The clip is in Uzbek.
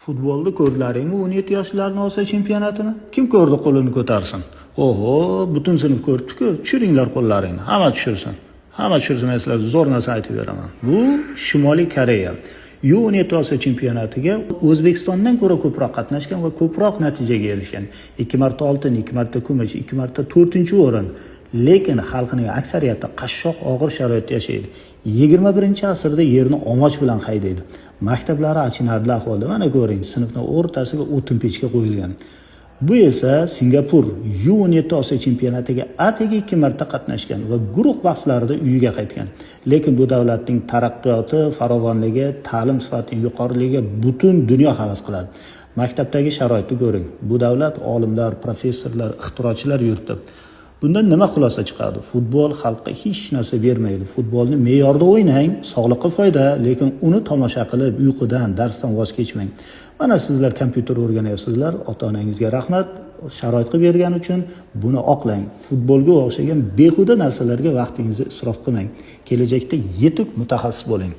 Futbolni ko'rdilaringmi 17 yoshlarning Osiyo chempionatini? Kim ko'rdi, qo'lini ko'tarsin. Oho, butun sinf ko'rdi-ku. Tushiringlar qo'llaringni. Hamma tushirsin. Hamma tushirsin, men sizlarga zo'r narsa aytib beraman. Bu Shimoliy Koreya. U17 Osiyo chempionatiga O'zbekistondan ko'ra ko'proq qatnashgan va ko'proq natijaga erishgan. 2 marta oltin, 2 marta kumush, 2 marta 4-o'rin. Lekin xalqining aksariyati qashshoq og'ir sharoitda yashaydi. 21-asrda yerni omoch bilan haydaydi. Maktablari achinarli ahvolda. Mana ko'ring, sinfning o'rtasiga o'tin pechka qo'yilgan. Bu esa Singapur U17 Osiyo chempionatiga atigi 2 marta qatnashgan va guruh bahslarida uyiga qaytgan. Lekin bu davlatning taraqqiyoti, farovonligi, ta'lim sifati yuqoriligiga butun dunyo havas qiladi. Maktabdagi sharoitni ko'ring. Bu davlat olimlar, professorlar, ixtirochilar yurti. Bundan nima xulosa chiqadi? Futbol xalqqa hech narsa bermaydi. Futbolni me'yorda o'ynang, sog'liqqa foyda, lekin uni tomosha qilib, uyqudan, darsdan voz kechmang. Mana sizlar kompyuter o'rganyapsizlar, ota-onangizga rahmat, sharoit qilib bergani uchun buni oqlang. Futbolga o'xshagan behuda narsalarga vaqtingizni isrof qilmang. Kelajakda yetuk mutaxassis bo'ling.